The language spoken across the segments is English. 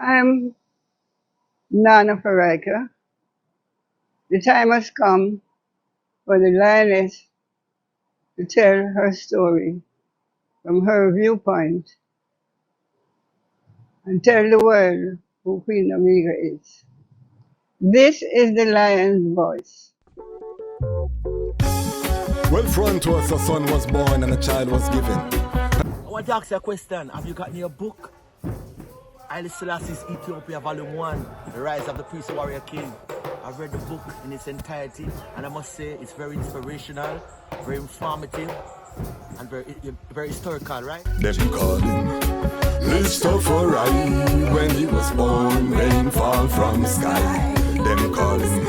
I'm Nana Farika. The time has come for the lioness to tell her story from her viewpoint and tell the world who Queen Omega is. This is the lion's voice. Well, front to us, a son was born and a child was given. I want to ask you a question. Have you got your book? Haile Selassie's Ethiopia Volume 1, The Rise of the Priest Warrior King. I've read the book in its entirety, and I must say it's very inspirational, very informative, and very historical, right? Them call him Tafari when he was born, rainfall from sky. Them call him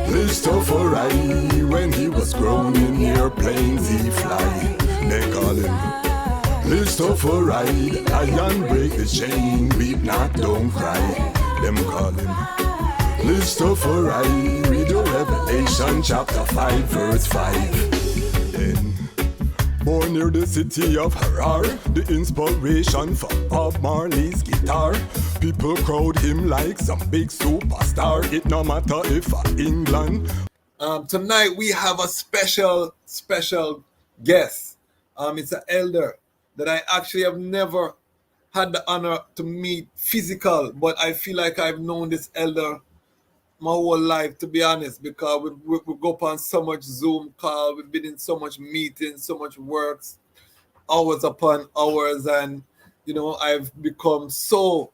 Tafari when he was grown in airplanes he fly. They call him Tafari, lion break the chain, weep not, don't cry. Them call him Tafari, read your Revelation chapter 5 verse 5. Then born near the city of Harar, the inspiration for Bob Marley's guitar. People crowd him like some big superstar. It no matter if England. Tonight we have a special guest. It's an elder that I actually have never had the honor to meet physical, but I feel like I've known this elder my whole life, to be honest, because we go upon so much Zoom call, we've been in so much meetings, so much works, hours upon hours, and I've become so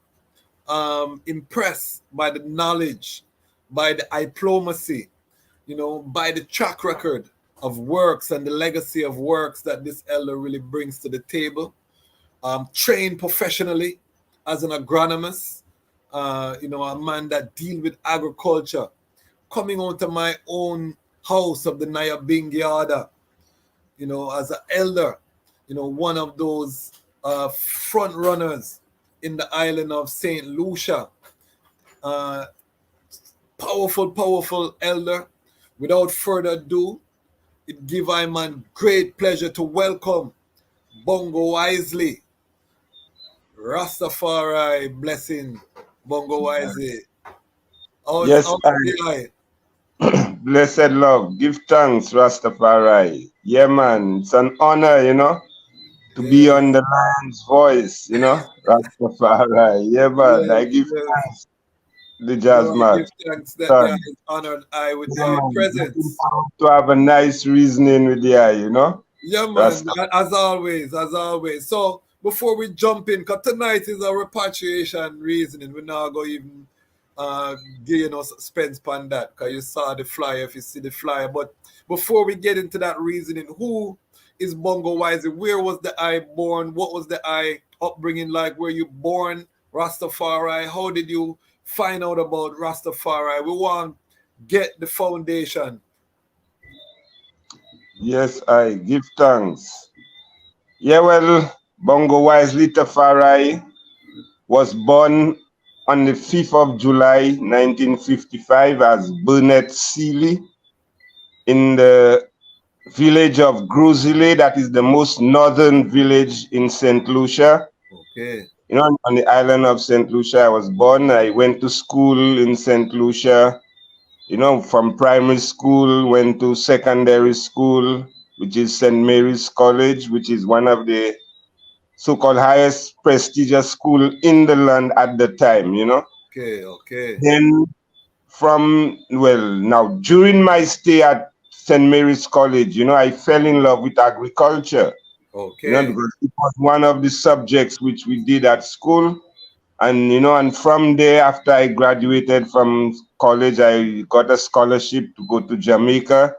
impressed by the knowledge, by the diplomacy, by the track record of works and the legacy of works that this elder really brings to the table. Trained professionally as an agronomist, a man that deal with agriculture, coming onto my own house of the Nyabingi order, as an elder, one of those front runners in the island of St. Lucia. Powerful elder. Without further ado, it give I man great pleasure to welcome Bongo Wisely Rastafari, blessing Bongo Wisely. Yes, blessed love. Give thanks, Rastafari. Yeah, man. It's an honor, to be on the lion's voice, Rastafari. Yeah, man. I give thanks to the jazz man. Give thanks that I is honored with your presence. To have a nice reasoning with you, Yeah, man. As always. So, before we jump in, because tonight is a repatriation reasoning, we're not going to even give suspense on that, because you saw the flyer, if you see the flyer. But before we get into that reasoning, who is Bongo Wisely? Where was the I born? What was the I upbringing like? Were you born Rastafari? How did you find out about Rastafari? We want to get the foundation. Yes, I give thanks. Yeah, well, Bongo Wisely Tafari was born on the 5th of July, 1955 as Burnett Sealy in the village of Gruzile, that is the most northern village in St. Lucia. Okay. On the island of St. Lucia, I was born. I went to school in St. Lucia, from primary school, went to secondary school, which is St. Mary's College, which is one of the so-called highest prestigious school in the land at the time, Okay. Then during my stay at St. Mary's College, I fell in love with agriculture. Okay. Because it was one of the subjects which we did at school. And, and from there, after I graduated from college, I got a scholarship to go to Jamaica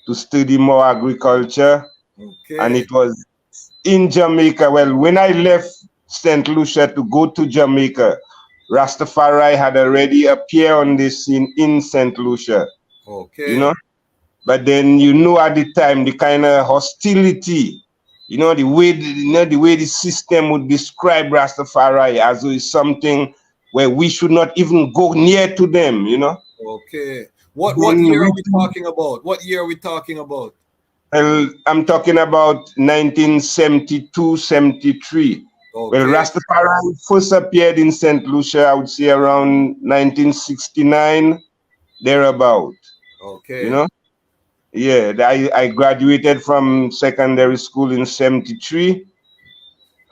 to study more agriculture. Okay. And it was in Jamaica. Well, when I left St. Lucia to go to Jamaica, Rastafari had already appeared on the scene in St. Lucia. Okay. But then, at the time, the kind of hostility, the way the system would describe Rastafari as though it's something where we should not even go near to them, Okay. What year are we talking about? What year are we talking about? Well, I'm talking about 1972, 73. Well, Okay. Rastafari first appeared in St. Lucia, I would say around 1969, thereabout. You Okay. know? Yeah, I graduated from secondary school in 73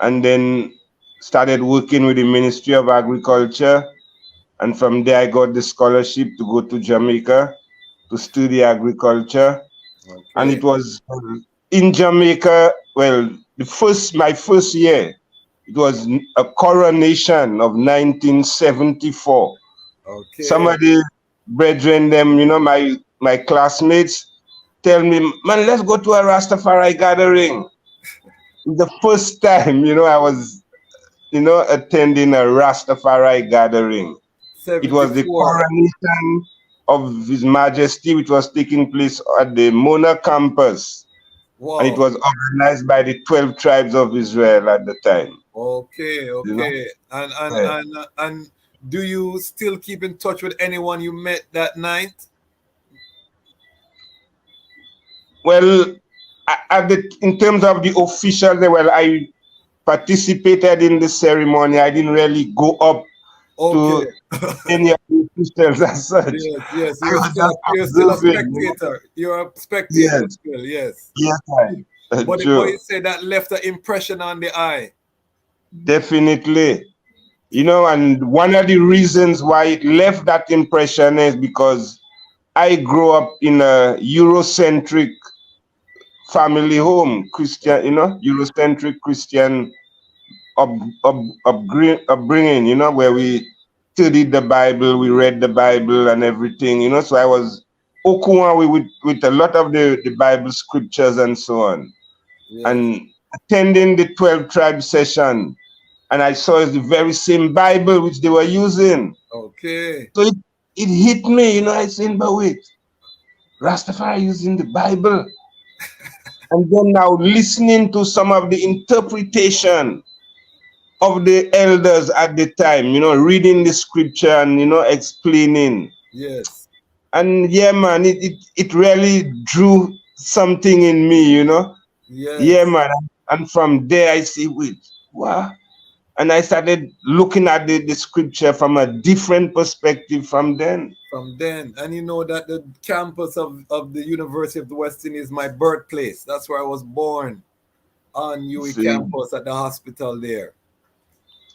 and then started working with the Ministry of Agriculture. And from there, I got the scholarship to go to Jamaica to study agriculture. And Okay. it was in Jamaica, well, my first year, it was a coronation of 1974. Some Okay. of the brethren, them, my classmates, tell me, man, let's go to a Rastafari gathering. The first time, I was, attending a Rastafari gathering. It was the 74. coronation of His Majesty, which was taking place at the Mona campus. And it Wow. was organized by the 12 tribes of Israel at the time. Okay. You know? Okay. Yeah. And do you still keep in touch with anyone you met that night? Well, in terms of the officials, well, I participated in the ceremony. I didn't really go up Okay. to any of the officials as such. Yes, yes. I was just You're still a observing. spectator. You're a spectator Yes, still, yes. yes, But true. you say that left an impression on the eye. Definitely. And one of the reasons why it left that impression is because I grew up in a Eurocentric family home, Christian, Eurocentric Christian up, up, upbringing, where we studied the Bible, we read the Bible and everything, so I was okuwa with a lot of the Bible scriptures and so on. Yes. And attending the 12 tribe session, and I saw it's the very same Bible which they were using. Okay. So it hit me, I said, but wait, Rastafari using the Bible. And then now listening to some of the interpretation of the elders at the time, reading the scripture and, explaining. Yes. And yeah, man, it really drew something in me, Yes. Yeah, man. And from there I see, wait, wow. And I started looking at the scripture from a different perspective from then. And you know that the campus of the University of the West Indies is my birthplace. That's where I was born, on UE See? campus at the hospital there.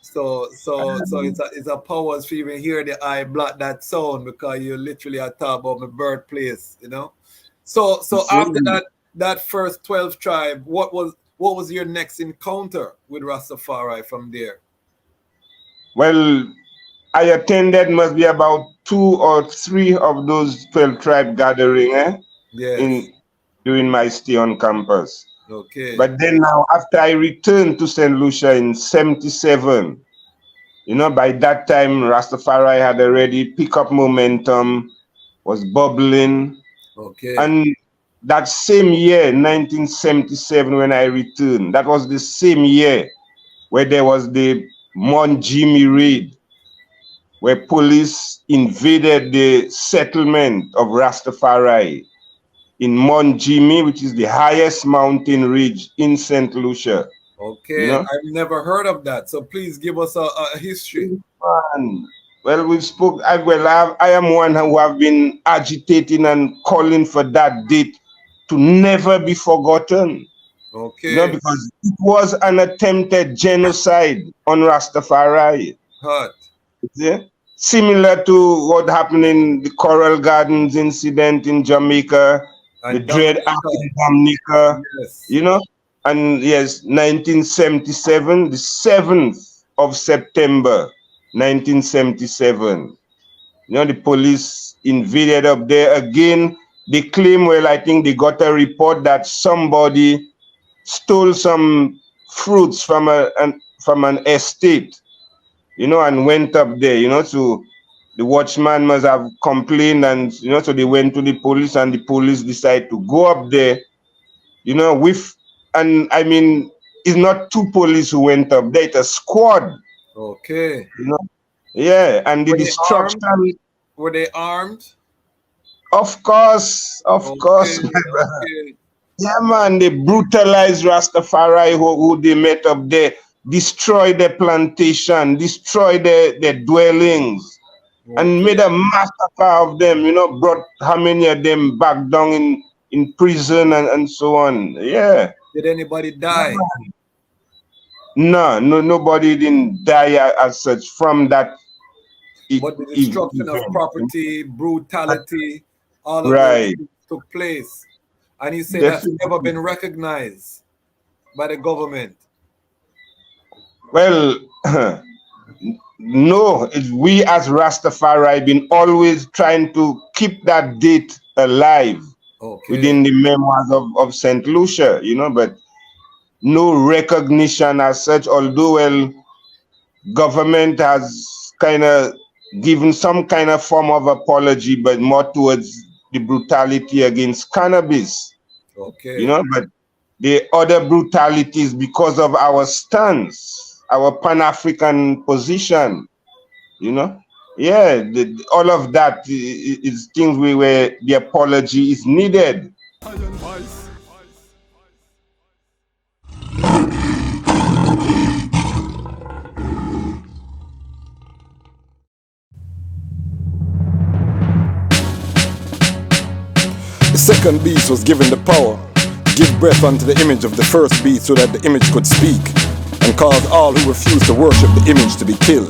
So it's a powers for even hear the eye block that sound, because you literally are talking about my birthplace, So after that first 12 tribe, what was your next encounter with Rastafari from there? Well, I attended must be about 2 or 3 of those 12 tribe gathering Yes. during my stay on campus. Okay. But then now, after I returned to St. Lucia in 77, by that time, Rastafari had already picked up momentum, was bubbling. Okay. And that same year, 1977, when I returned, that was the same year where there was the Monjimi raid, where police invaded the settlement of Rastafari in Monjimi, which is the highest mountain ridge in St. Lucia. Okay, I've never heard of that. So please give us a history. Well, I am one who have been agitating and calling for that date to never be forgotten. Okay. Because it was an attempted genocide on Rastafari. Hot. Yeah? Similar to what happened in the Coral Gardens incident in Jamaica, and the Dread Act in Dominica, yes. And yes, 1977, the 7th of September, 1977. The police invaded up there again. They claim, well, I think they got a report that somebody stole some fruits from an estate, and went up there, so the watchman must have complained, and so they went to the police, and the police decided to go up there, and I mean, it's not 2 police who went up there, it's a squad. Okay. Yeah, and the destruction. Were they armed? Of course, my brother. Okay. Yeah, man, they brutalized Rastafari who they met up there. destroy their plantation, destroy their dwellings, and made a massacre of them, you know, brought how many of them back down in prison and so on. Yeah. Did anybody die? No, nobody didn't die as such from that. But the destruction of property, brutality, all of right. those took place. And you say that's never been recognized by the government. Well, no, we as Rastafari been always trying to keep that date alive within the memoirs of St. Lucia, you know, but no recognition as such, although, well, government has kind of given some kind of form of apology, but more towards the brutality against cannabis. You know, but the other brutalities because of our stance, our Pan-African position, you know. Yeah, all of that is things where the apology is needed. The second beast was given the power to give breath unto the image of the first beast so that the image could speak, and caused all who refused to worship the image to be killed.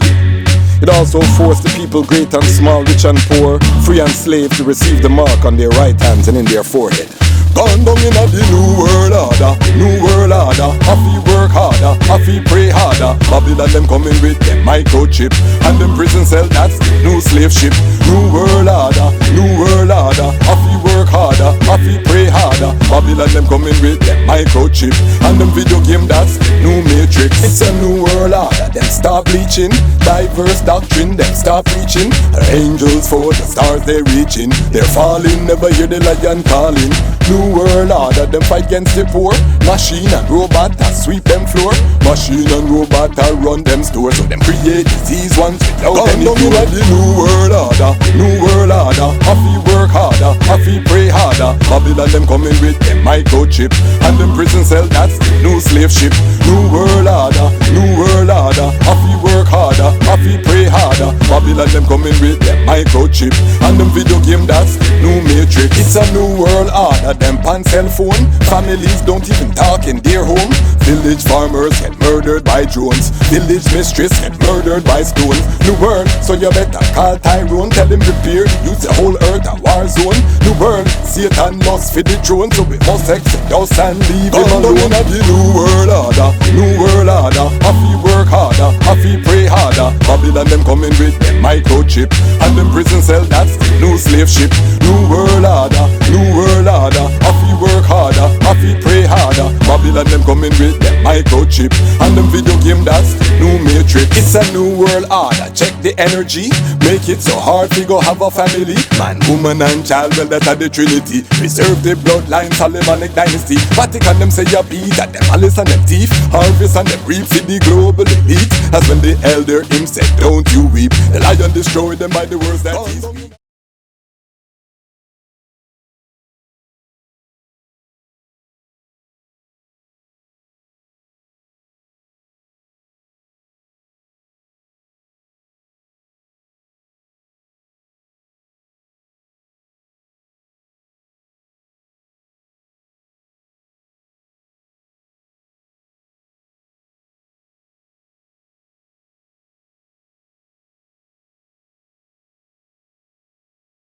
It also forced the people, great and small, rich and poor, free and slave, to receive the mark on their right hands and in their forehead. Gone down in the new world order, new world order. Happy work harder, happy pray harder. Babylon them coming with them microchip, and them prison cell, that's new slave ship. New world order, new world order. Happy work harder, happy pray harder. Babylon them coming with them microchip, and them video game, that's new matrix. It's a new world order. Them start bleaching, diverse doctrine, them start preaching. Angels for the stars they reaching, they're falling, never hear the lion calling. New world order, them fight against the poor. Machine and robot that sweep them floor. Machine and robot that run them stores. So them create disease ones without any cure. The new world order, new world order. Happy work harder, happy pray harder. Babylon them coming with them microchip, and them prison cell, that's new slave ship. New world order, new world order. Happy work harder, happy pray harder. Babylon them coming with them microchip, and them video game, that's new matrix. It's a new world order. Them pan cell phone, families don't even talk in their home. Village farmers get murdered by drones. Village mistress get murdered by stones. New world, so you better call Tyrone. Tell him prepare, use the whole earth a war zone. New world, Satan lost for the throne, so we must exit us and leave him alone. The new world order, new world order. Happy work harder, happy pray harder. Babylon them coming with them microchip, and them prison cell, that's new slave ship. New world order, new world order. Happy work harder, happy pray harder. Babylon them coming with them microchip, and them video game, that's new matrix. It's a new world order. Check the energy, make it so hard to go have a family. Man, woman and child, well that are the trinity. Preserve the bloodline, Solomonic dynasty. Vatican them say you beat at them malice and them thief. Harvest and them reap in the global elite. That's when the elder him said don't you weep. The lion destroyed them by the words that he